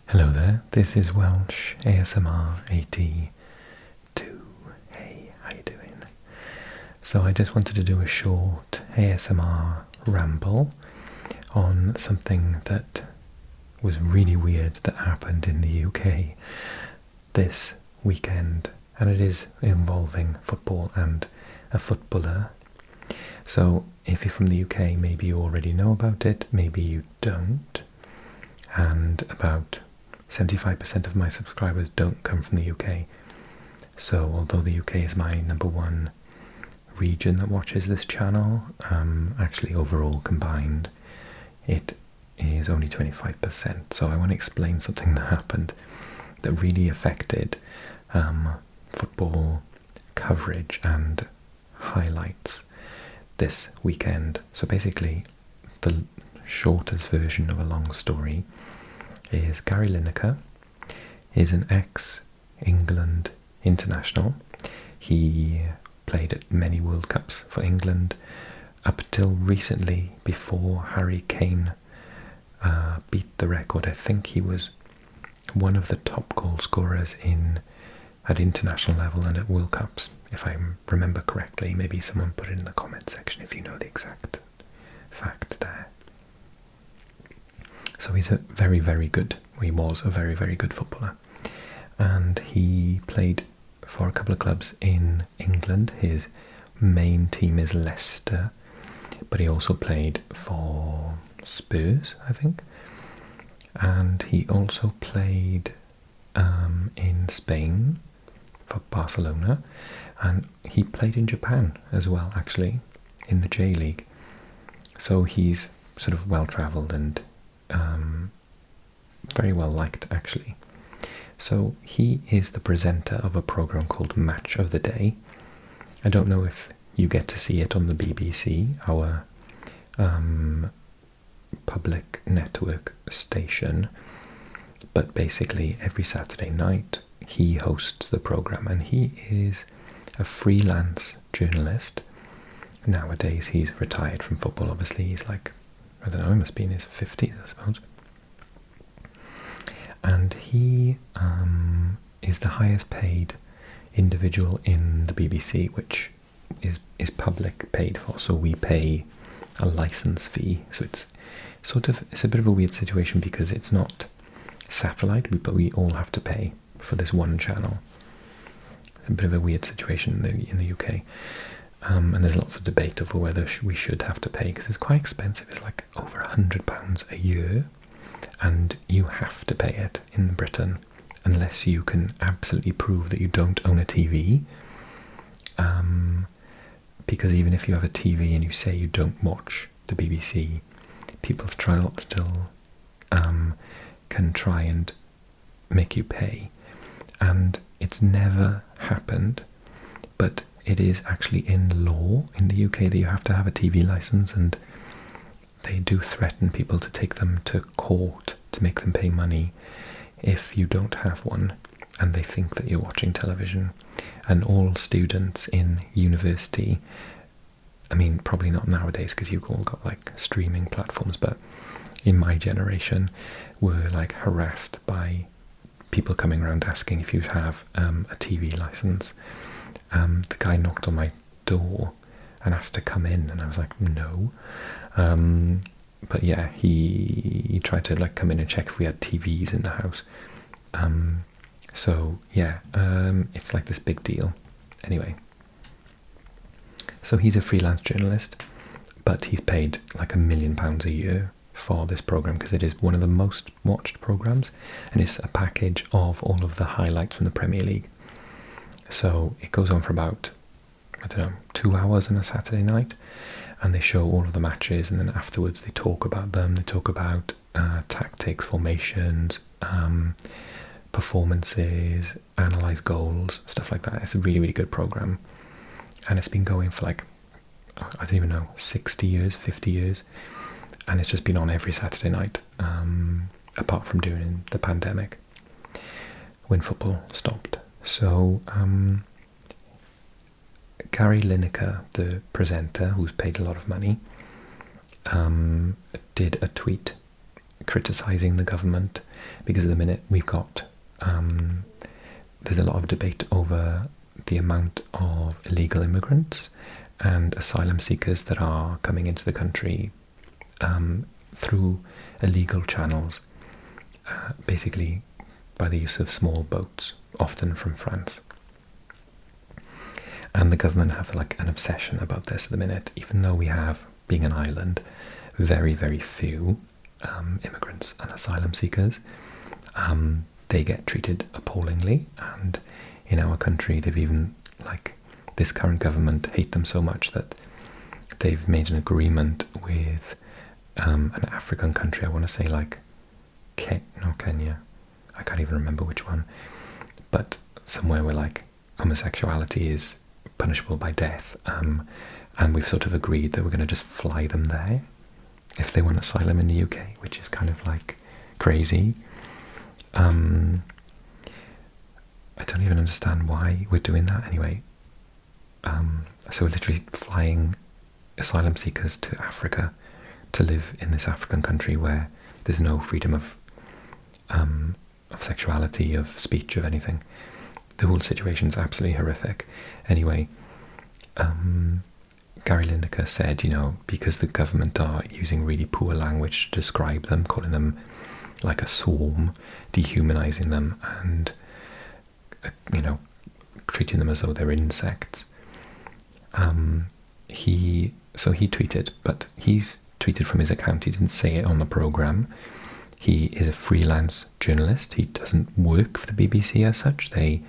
Hello there, this is Welsh ASMR 82. Hey, how you doing? So I just wanted to do a short ASMR ramble on something that was really weird that happened in the UK this weekend, and it is involving football and a footballer. So if you're from the UK, maybe you already know about it, maybe you don't, and about 75% of my subscribers don't come from the UK. So although the UK is my #1 region that watches this channel, actually overall combined it is only 25%. So I want to explain something that happened that really affected football coverage and highlights this weekend. So basically, the shortest version of a long story is Gary Lineker is an ex-England international. He played at many World Cups for England up until recently, before Harry Kane beat the record. I think he was one of the top goal scorers at international level and at World Cups, if I remember correctly. Maybe someone put it in the comment section if you know the exact fact there. So he was a very, very good footballer, and he played for a couple of clubs in England. His main team is Leicester, but he also played for Spurs, I think, and he also played in Spain for Barcelona, and he played in Japan as well, actually, in the J-League. So he's sort of well-travelled and very well liked, actually. So he is the presenter of a program called Match of the Day. I don't know if you get to see it on the BBC, our public network station, but basically every Saturday night he hosts the program, and he is a freelance journalist. Nowadays he's retired from football, obviously. He's like, I don't know, he must be in his 50s, I suppose. And he is the highest paid individual in the BBC, which is public paid for. So we pay a license fee. So it's a bit of a weird situation because it's not satellite, but we all have to pay for this one channel. It's a bit of a weird situation in the UK. And there's lots of debate over whether we should have to pay, because it's quite expensive. It's like over £100 a year, and you have to pay it in Britain unless you can absolutely prove that you don't own a TV. Because even if you have a TV and you say you don't watch the BBC, people still can try and make you pay. And it's never happened, but it is actually in law in the UK that you have to have a TV license, and they do threaten people to take them to court to make them pay money if you don't have one and they think that you're watching television. And all students in university, I mean, probably not nowadays because you've all got like streaming platforms, but in my generation were like harassed by people coming around asking if you have a TV license. The guy knocked on my door and asked to come in, and I was like, no. But yeah, he tried to like come in and check if we had TVs in the house. So yeah, it's like this big deal. Anyway, so he's a freelance journalist, but he's paid like £1 million a year for this program because it is one of the most watched programs, and it's a package of all of the highlights from the Premier League. So it goes on for about, I don't know, 2 hours on a Saturday night, and they show all of the matches, and then afterwards they talk about them. They talk about tactics, formations, performances, analyse goals, stuff like that. It's a really, really good program, and it's been going for like, I don't even know, 60 years, 50 years, and it's just been on every Saturday night, apart from during the pandemic when football stopped. So Gary Lineker, the presenter, who's paid a lot of money, did a tweet criticising the government, because at the minute we've got there's a lot of debate over the amount of illegal immigrants and asylum seekers that are coming into the country through illegal channels, basically by the use of small boats, often from France. And the government have like an obsession about this at the minute, even though we have, being an island, very, very few immigrants and asylum seekers. They get treated appallingly, and in our country they've even, like, this current government hate them so much that they've made an agreement with an African country, I want to say like Kenya, I can't even remember which one, but somewhere where like homosexuality is punishable by death, and we've sort of agreed that we're going to just fly them there if they want asylum in the UK, which is kind of like crazy. I don't even understand why we're doing that anyway. So we're literally flying asylum seekers to Africa to live in this African country where there's no freedom of sexuality, of speech, of anything. The whole situation is absolutely horrific. Anyway, Gary Lineker said, you know, because the government are using really poor language to describe them, calling them like a swarm, dehumanizing them, and you know, treating them as though they're insects. He tweeted, but he's tweeted from his account. He didn't say it on the program. He is a freelance journalist. He doesn't work for the BBC as such. They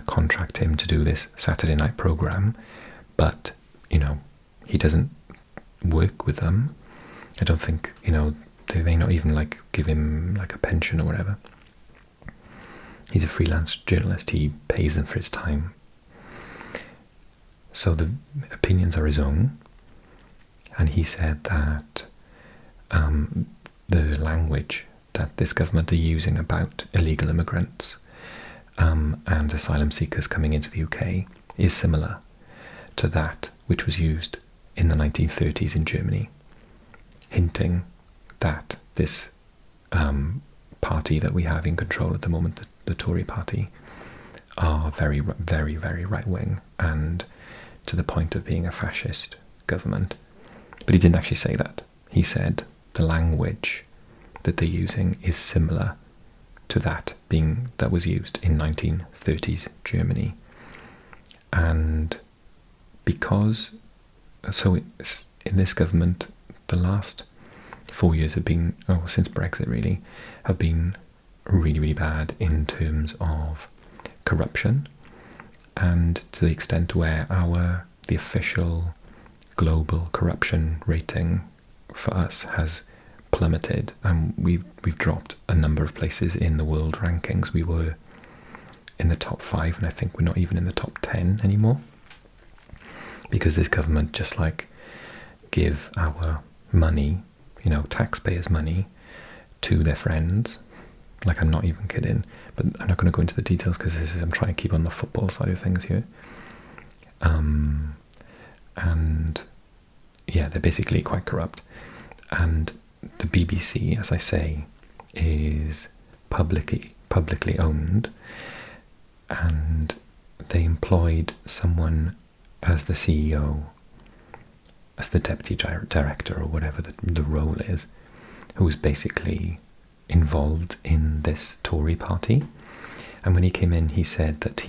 contract him to do this Saturday night program, but you know, he doesn't work with them. I don't think, you know, they may not even like give him like a pension or whatever. He's a freelance journalist. He pays them for his time. So the opinions are his own, and he said that the language that this government are using about illegal immigrants and asylum seekers coming into the UK is similar to that which was used in the 1930s in Germany, hinting that this party that we have in control at the moment, the Tory party, are very, very, very right-wing, and to the point of being a fascist government. But he didn't actually say that. He said the language that they're using is similar to that was used in 1930s Germany. And because, so in this government, the last 4 years have been, since Brexit really, have been really, really bad in terms of corruption, and to the extent where the official global corruption rating for us has plummeted, and we've dropped a number of places in the world rankings. We were in the top 5, and I think we're not even in the top 10 anymore, because this government just like give our money, you know, taxpayers' money, to their friends. Like, I'm not even kidding, but I'm not going to go into the details because I'm trying to keep on the football side of things here. And yeah, they're basically quite corrupt. And the BBC, as I say, is publicly owned, and they employed someone as the CEO, as the deputy director, or whatever the role is, who was basically involved in this Tory party. And when he came in, he said that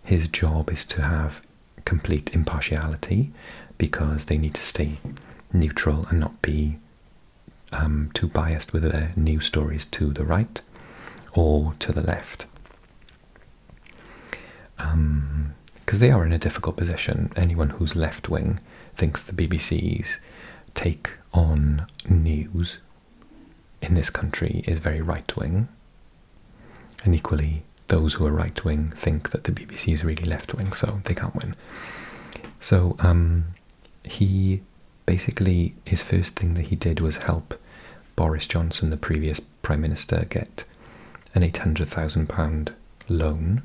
his job is to have complete impartiality, because they need to stay neutral and not be too biased with their news stories to the right or to the left. Because they are in a difficult position. Anyone who's left-wing thinks the BBC's take on news in this country is very right-wing, and equally those who are right-wing think that the BBC is really left-wing, so they can't win. So he basically, his first thing that he did was help Boris Johnson, the previous Prime Minister, get an £800,000 loan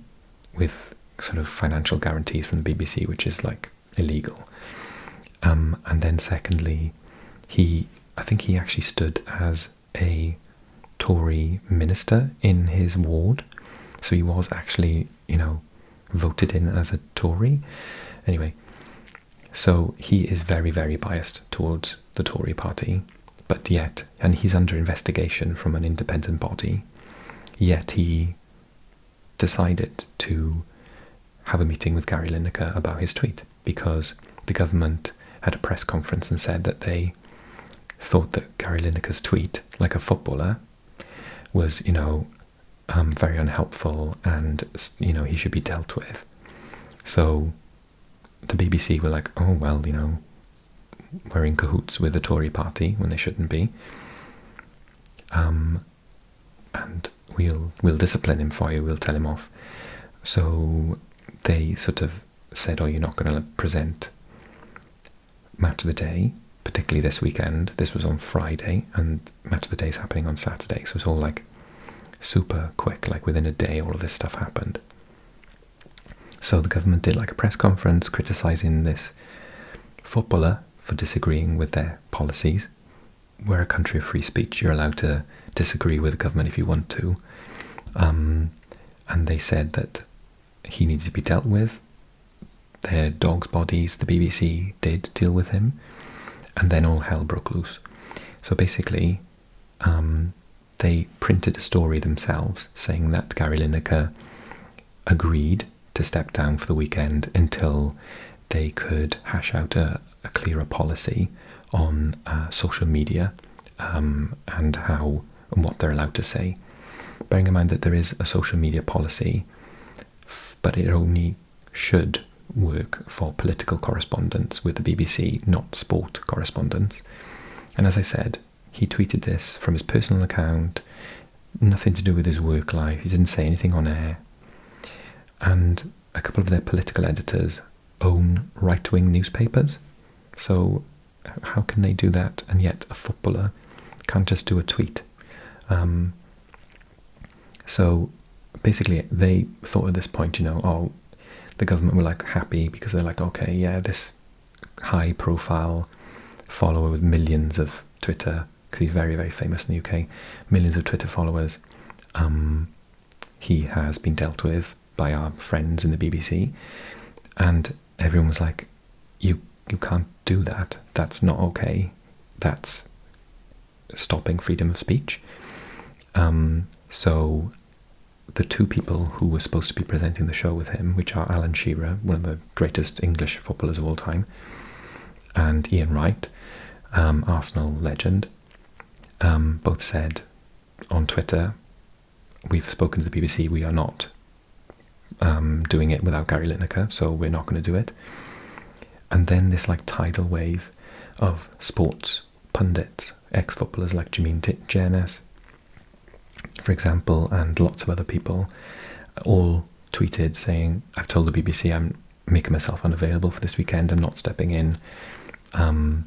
with sort of financial guarantees from the BBC, which is like illegal. And then secondly, he I think he actually stood as a Tory minister in his ward, so he was actually, voted in as a Tory. Anyway, so he is very, very biased towards the Tory party, but yet, and he's under investigation from an independent body, yet he decided to have a meeting with Gary Lineker about his tweet, because the government had a press conference and said that they thought that Gary Lineker's tweet, like a footballer, was, very unhelpful, and, he should be dealt with. So the BBC were like, oh, well, we're in cahoots with the Tory party when they shouldn't be. And we'll discipline him for you, we'll tell him off. So they sort of said, oh, you're not going to present Match of the Day, particularly this weekend. This was on Friday, and Match of the Day is happening on Saturday, so it's all like super quick, like within a day all of this stuff happened. So the government did like a press conference criticising this footballer for disagreeing with their policies. We're a country of free speech, you're allowed to disagree with the government if you want to. And they said that he needs to be dealt with. Their dog's bodies, the BBC did deal with him, and then all hell broke loose. So basically, they printed a story themselves saying that Gary Lineker agreed to step down for the weekend until they could hash out a clearer policy on social media and what they're allowed to say. Bearing in mind that there is a social media policy, but it only should work for political correspondence with the BBC, not sport correspondence. And as I said, he tweeted this from his personal account, nothing to do with his work life, he didn't say anything on air. And a couple of their political editors own right-wing newspapers, so how can they do that, and yet a footballer can't just do a tweet? So basically they thought at this point, the government were like happy because they're like, okay, yeah, this high profile follower with millions of Twitter, because he's very, very famous in the UK, millions of Twitter followers, he has been dealt with by our friends in the BBC. And everyone was like, you can't do that, that's not okay, that's stopping freedom of speech. So the two people who were supposed to be presenting the show with him, which are Alan Shearer, one of the greatest English footballers of all time, and Ian Wright, Arsenal legend, both said on Twitter, we've spoken to the BBC, we are not doing it without Gary Lineker, so we're not going to do it. And then this like tidal wave of sports pundits, ex-footballers like Jermaine Jenas, for example, and lots of other people, all tweeted saying, I've told the BBC I'm making myself unavailable for this weekend, I'm not stepping in. And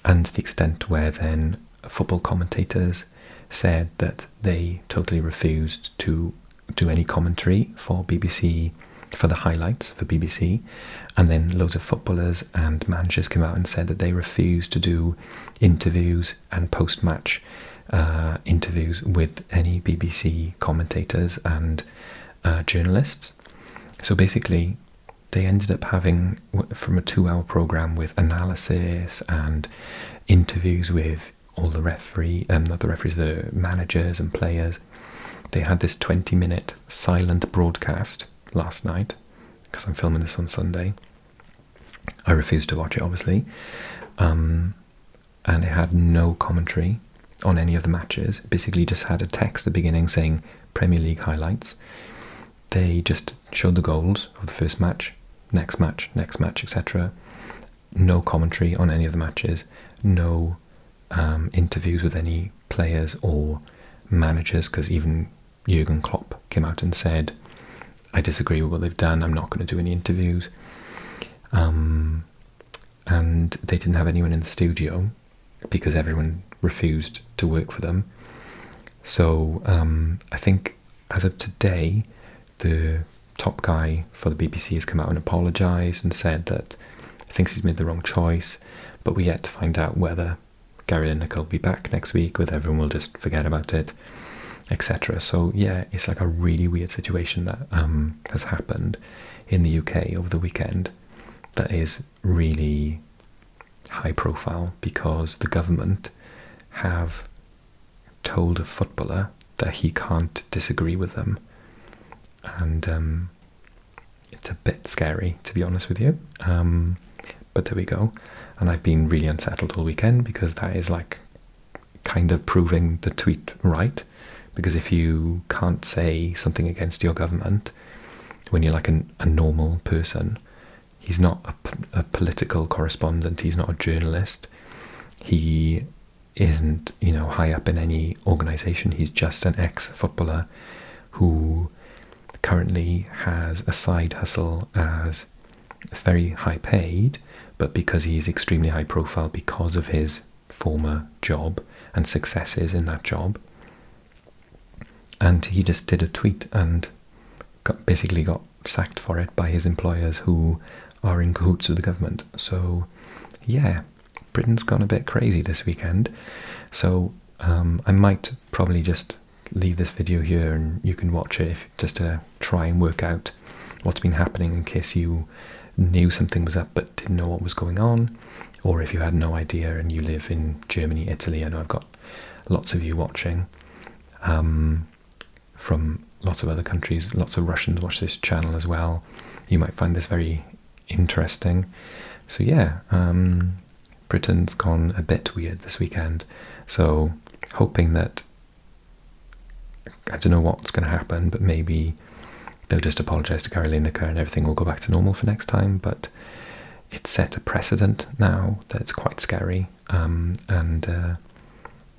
to the extent where then football commentators said that they totally refused to do any commentary for BBC, for the highlights for BBC, and then loads of footballers and managers came out and said that they refused to do interviews and post-match interviews with any BBC commentators and journalists. So basically they ended up having, from a 2-hour programme with analysis and interviews with all the the managers and players, they had this 20-minute silent broadcast last night, because I'm filming this on Sunday. I refused to watch it, obviously. And it had no commentary on any of the matches. It basically just had a text at the beginning saying Premier League highlights. They just showed the goals of the first match, next match, etc. No commentary on any of the matches. No interviews with any players or managers, because even Jurgen Klopp came out and said, I disagree with what they've done, I'm not going to do any interviews. And they didn't have anyone in the studio because everyone refused to work for them. So I think as of today, the top guy for the BBC has come out and apologised and said that he thinks he's made the wrong choice, but we're yet to find out whether Gary Lineker will be back next week, whether everyone will just forget about it, etc. So yeah, it's like a really weird situation that has happened in the UK over the weekend that is really high profile because the government have told a footballer that he can't disagree with them, and it's a bit scary, to be honest with you, but there we go. And I've been really unsettled all weekend because that is like kind of proving the tweet right, because if you can't say something against your government when you're like a normal person, he's not a political correspondent, he's not a journalist, he isn't, you know, high up in any organisation, he's just an ex-footballer who currently has a side hustle as it's very high paid, but because he's extremely high profile because of his former job and successes in that job, and he just did a tweet and basically got sacked for it by his employers who are in cahoots with the government. So yeah, Britain's gone a bit crazy this weekend. So I might probably just leave this video here and you can watch it just to try and work out what's been happening in case you knew something was up but didn't know what was going on, or if you had no idea and you live in Germany, Italy. I know I've got lots of you watching from lots of other countries. Lots of Russians watch this channel as well. You might find this very interesting. So yeah, Britain's gone a bit weird this weekend, so hoping that, I don't know what's going to happen, but maybe they'll just apologise to Gary Lineker and everything will go back to normal for next time. But it's set a precedent now that's quite scary, and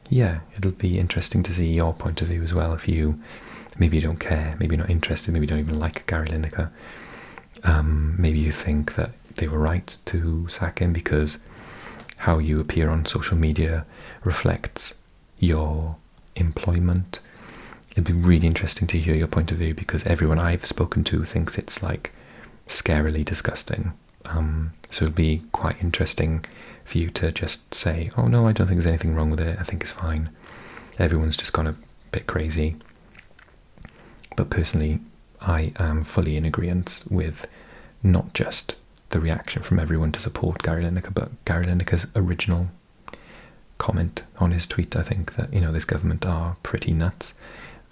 yeah, it'll be interesting to see your point of view as well. If you maybe don't care, maybe you're not interested, maybe you don't even like Gary Lineker, maybe you think that they were right to sack him because how you appear on social media reflects your employment. It'd be really interesting to hear your point of view because everyone I've spoken to thinks it's like scarily disgusting. So it'd be quite interesting for you to just say, oh no, I don't think there's anything wrong with it, I think it's fine. Everyone's just gone a bit crazy. But personally, I am fully in agreement with not just the reaction from everyone to support Gary Lineker, but Gary Lineker's original comment on his tweet. I think that, you know, this government are pretty nuts,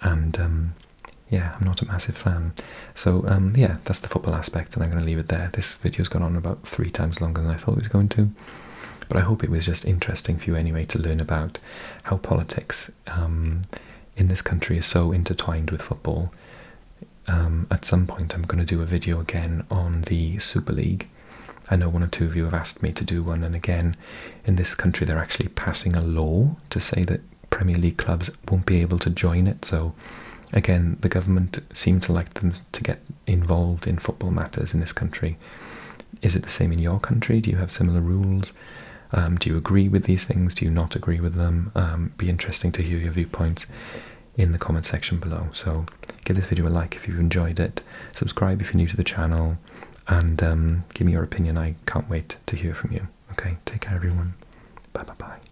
and yeah, I'm not a massive fan. So yeah, that's the football aspect, and I'm going to leave it there. This video's gone on about 3 times longer than I thought it was going to, but I hope it was just interesting for you anyway to learn about how politics in this country is so intertwined with football. At some point I'm going to do a video again on the Super League. I know 1 or 2 of you have asked me to do one, and again, in this country they're actually passing a law to say that Premier League clubs won't be able to join it. So again, the government seem to like them to get involved in football matters in this country. Is it the same in your country? Do you have similar rules? Do you agree with these things? Do you not agree with them? Be interesting to hear your viewpoints in the comment section below. So give this video a like if you've enjoyed it, subscribe if you're new to the channel, and give me your opinion. I can't wait to hear from you. Okay, take care everyone. Bye bye bye.